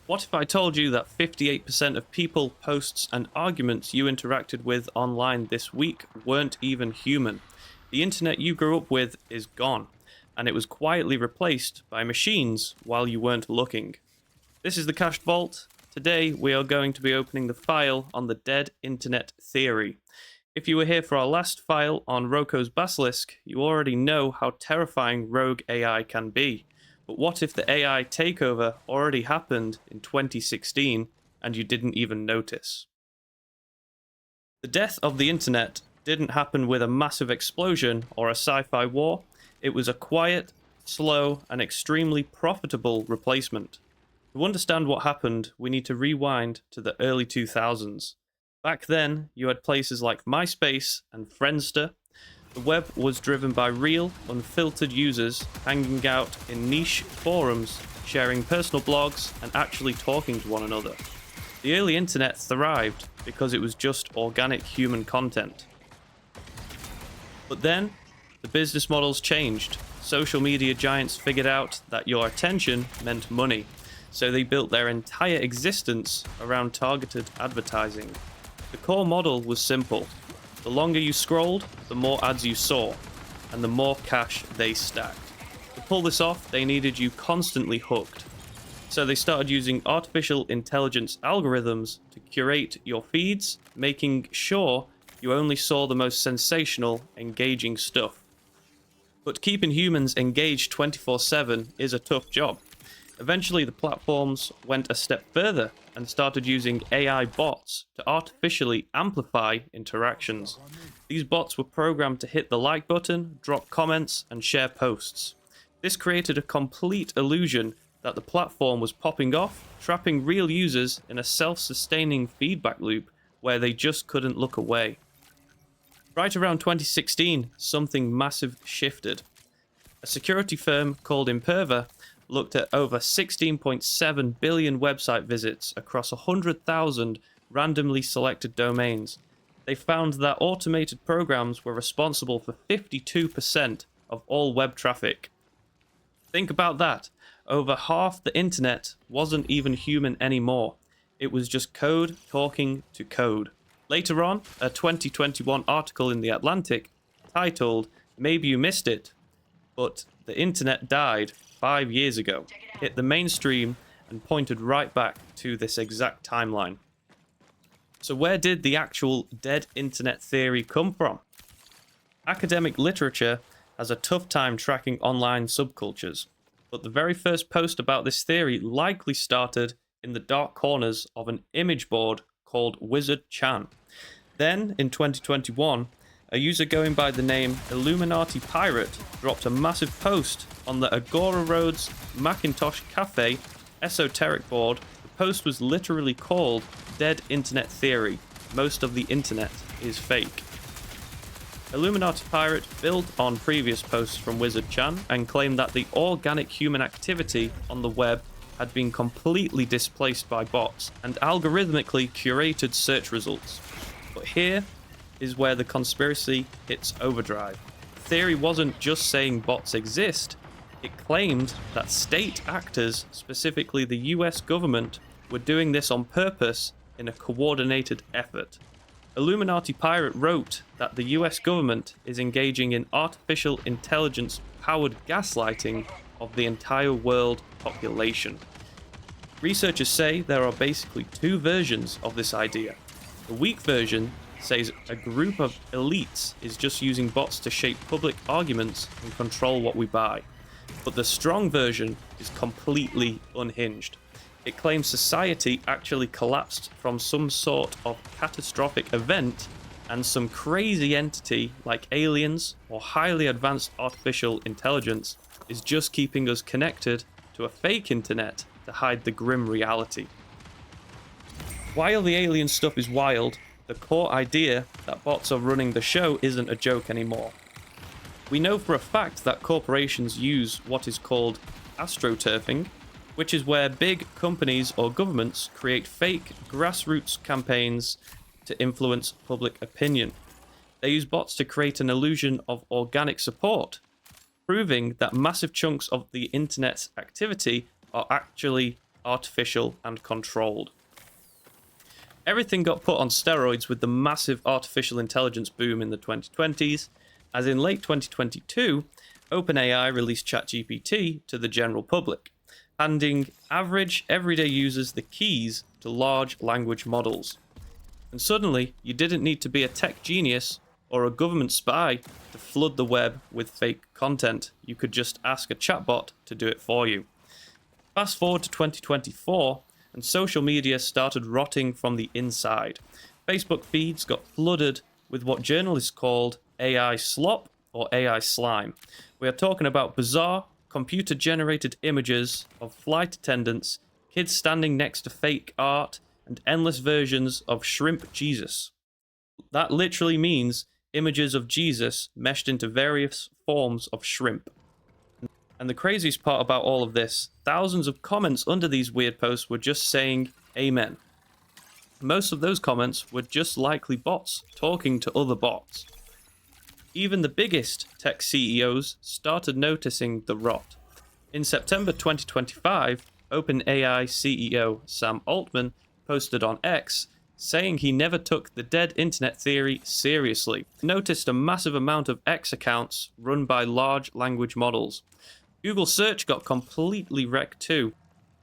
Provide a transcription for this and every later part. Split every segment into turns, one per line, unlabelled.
What if I told you that 58% of people, posts, and arguments you interacted with online this week weren't even human? The internet you grew up with is gone, and it was quietly replaced by machines while you weren't looking. This is the Cached Vault. Today, we are going to be opening the file on the dead internet theory. If you were here for our last file on Roko's Basilisk, you already know how terrifying rogue AI can be. But what if the AI takeover already happened in 2016 and you didn't even notice? The death of the internet didn't happen with a massive explosion or a sci-fi war. It was a quiet, slow, and extremely profitable replacement. To understand what happened, we need to rewind to the early 2000s. Back then, you had places like MySpace and Friendster. The web was driven by real, unfiltered users hanging out in niche forums, sharing personal blogs, and actually talking to one another. The early internet thrived because it was just organic human content. But then, the business models changed. Social media giants figured out that your attention meant money, so they built their entire existence around targeted advertising. The core model was simple. The longer you scrolled, the more ads you saw, and the more cash they stacked. To pull this off, they needed you constantly hooked. So they started using artificial intelligence algorithms to curate your feeds, making sure you only saw the most sensational, engaging stuff. But keeping humans engaged 24/7 is a tough job. Eventually, the platforms went a step further and started using AI bots to artificially amplify interactions. These bots were programmed to hit the like button, drop comments, and share posts. This created a complete illusion that the platform was popping off, trapping real users in a self-sustaining feedback loop where they just couldn't look away. Right around 2016, something massive shifted. A security firm called Imperva looked at over 16.7 billion website visits across 100,000 randomly selected domains. They found that automated programs were responsible for 52% of all web traffic. Think about that. Over half the internet wasn't even human anymore. It was just code talking to code. Later on, a 2021 article in The Atlantic titled, "Maybe You Missed It, but the internet died 5 years ago," hit the mainstream and pointed right back to this exact timeline. So where did the actual dead internet theory come from? Academic literature has a tough time tracking online subcultures, but the very first post about this theory likely started in the dark corners of an image board called Wizard Chan. Then, in 2021, a user going by the name Illuminati Pirate dropped a massive post on the Agora Roads Macintosh Cafe esoteric board. The post was literally called Dead Internet Theory. Most of the internet is fake. Illuminati Pirate built on previous posts from Wizard Chan and claimed that the organic human activity on the web had been completely displaced by bots and algorithmically curated search results. But here is where the conspiracy hits overdrive. The theory wasn't just saying bots exist, it claimed that state actors, specifically the US government, were doing this on purpose in a coordinated effort. Illuminati Pirate wrote that the US government is engaging in artificial intelligence powered gaslighting of the entire world population. Researchers say there are basically two versions of this idea. The weak version says a group of elites is just using bots to shape public arguments and control what we buy. But the strong version is completely unhinged. It claims society actually collapsed from some sort of catastrophic event, and some crazy entity like aliens or highly advanced artificial intelligence is just keeping us connected to a fake internet to hide the grim reality. While the alien stuff is wild, the core idea that bots are running the show isn't a joke anymore. We know for a fact that corporations use what is called astroturfing, which is where big companies or governments create fake grassroots campaigns to influence public opinion. They use bots to create an illusion of organic support, proving that massive chunks of the internet's activity are actually artificial, and controlled. Everything got put on steroids with the massive artificial intelligence boom in the 2020s, as in late 2022, OpenAI released ChatGPT to the general public, handing average, everyday users the keys to large language models. And suddenly, you didn't need to be a tech genius or a government spy to flood the web with fake content. You could just ask a chatbot to do it for you. Fast forward to 2024, and social media started rotting from the inside. Facebook feeds got flooded with what journalists called AI slop or AI slime. We are talking about bizarre, computer-generated images of flight attendants, kids standing next to fake art, and endless versions of shrimp Jesus. That literally means images of Jesus meshed into various forms of shrimp. And the craziest part about all of this, thousands of comments under these weird posts were just saying amen. Most of those comments were just likely bots talking to other bots. Even the biggest tech CEOs started noticing the rot. In September 2025, OpenAI CEO Sam Altman posted on X saying he never took the dead internet theory seriously. Noticed a massive amount of X accounts run by large language models. Google search got completely wrecked too.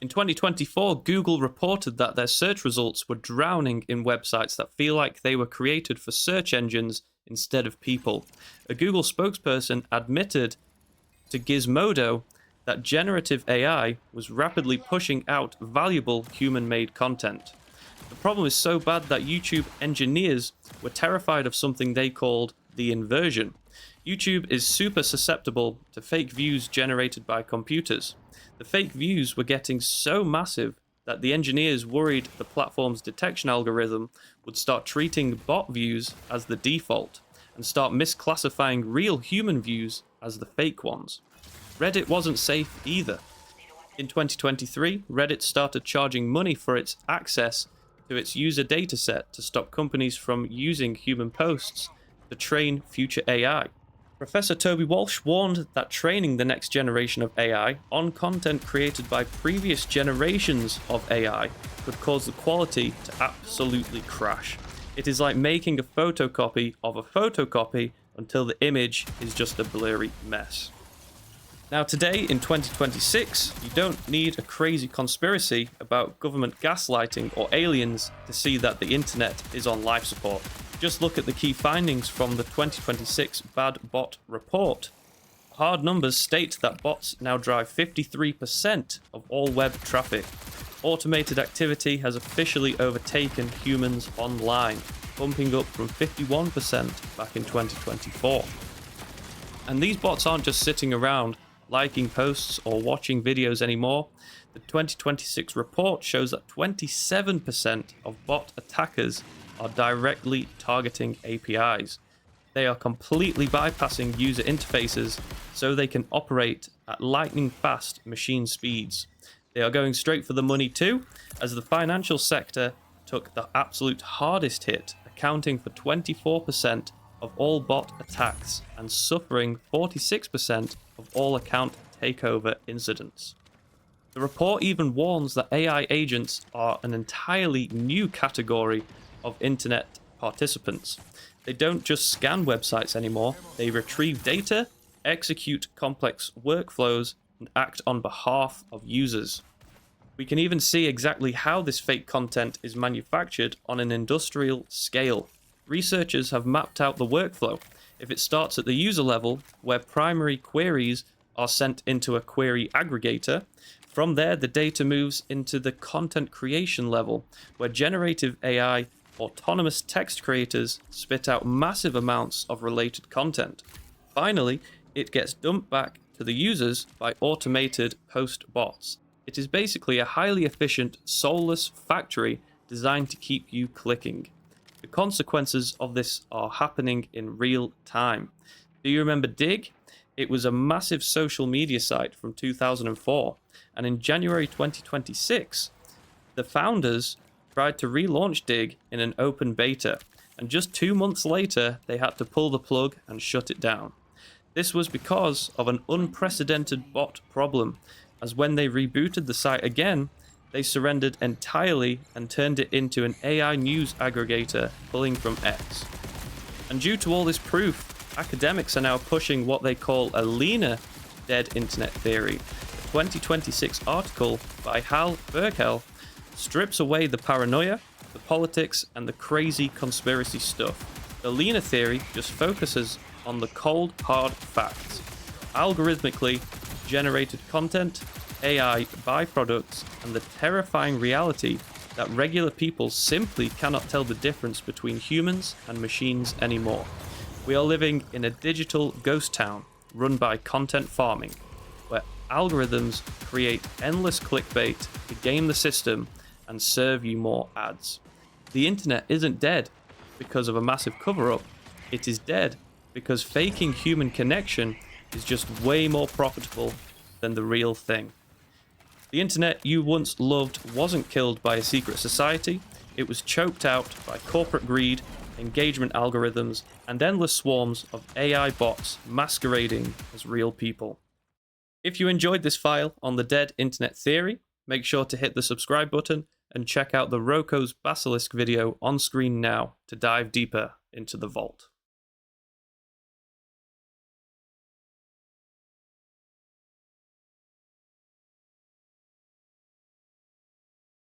In 2024, Google reported that their search results were drowning in websites that feel like they were created for search engines instead of people. A Google spokesperson admitted to Gizmodo that generative AI was rapidly pushing out valuable human-made content. The problem is so bad that YouTube engineers were terrified of something they called the inversion. YouTube is super susceptible to fake views generated by computers. The fake views were getting so massive that the engineers worried the platform's detection algorithm would start treating bot views as the default and start misclassifying real human views as the fake ones. Reddit wasn't safe either. In 2023, Reddit started charging money for its access to its user dataset to stop companies from using human posts to train future AI. Professor Toby Walsh warned that training the next generation of AI on content created by previous generations of AI could cause the quality to absolutely crash. It is like making a photocopy of a photocopy until the image is just a blurry mess. Now today, in 2026, you don't need a crazy conspiracy about government gaslighting or aliens to see that the internet is on life support. Just look at the key findings from the 2026 Bad Bot Report. Hard numbers state that bots now drive 53% of all web traffic. Automated activity has officially overtaken humans online, bumping up from 51% back in 2024. And these bots aren't just sitting around liking posts or watching videos anymore. The 2026 report shows that 27% of bot attackers are directly targeting APIs. They are completely bypassing user interfaces so they can operate at lightning fast machine speeds. They are going straight for the money too, as the financial sector took the absolute hardest hit, accounting for 24% of all bot attacks and suffering 46% of all account takeover incidents. The report even warns that AI agents are an entirely new category of internet participants. They don't just scan websites anymore, they retrieve data, execute complex workflows, and act on behalf of users. We can even see exactly how this fake content is manufactured on an industrial scale. Researchers have mapped out the workflow. If it starts at the user level, where primary queries are sent into a query aggregator, from there the data moves into the content creation level, where generative AI autonomous text creators spit out massive amounts of related content. Finally, it gets dumped back to the users by automated post bots. It is basically a highly efficient, soulless factory designed to keep you clicking. The consequences of this are happening in real time. Do you remember Dig? It was a massive social media site from 2004, and in January 2026, the founders tried to relaunch Dig in an open beta, and just 2 months later, they had to pull the plug and shut it down. This was because of an unprecedented bot problem, as when they rebooted the site again, They surrendered entirely and turned it into an AI news aggregator pulling from X. And due to all this proof, academics are now pushing what they call a leaner dead internet theory. A 2026 article by Hal Berkel strips away the paranoia, the politics, and the crazy conspiracy stuff. The leaner theory just focuses on the cold, hard facts. Algorithmically generated content, AI byproducts, and the terrifying reality that regular people simply cannot tell the difference between humans and machines anymore. We are living in a digital ghost town run by content farming, where algorithms create endless clickbait to game the system and serve you more ads. The internet isn't dead because of a massive cover-up. It is dead because faking human connection is just way more profitable than the real thing. The internet you once loved wasn't killed by a secret society. It was choked out by corporate greed, engagement algorithms, and endless swarms of AI bots masquerading as real people. If you enjoyed this file on the dead internet theory, make sure to hit the subscribe button and check out the Roko's Basilisk video on screen now to dive deeper into the vault.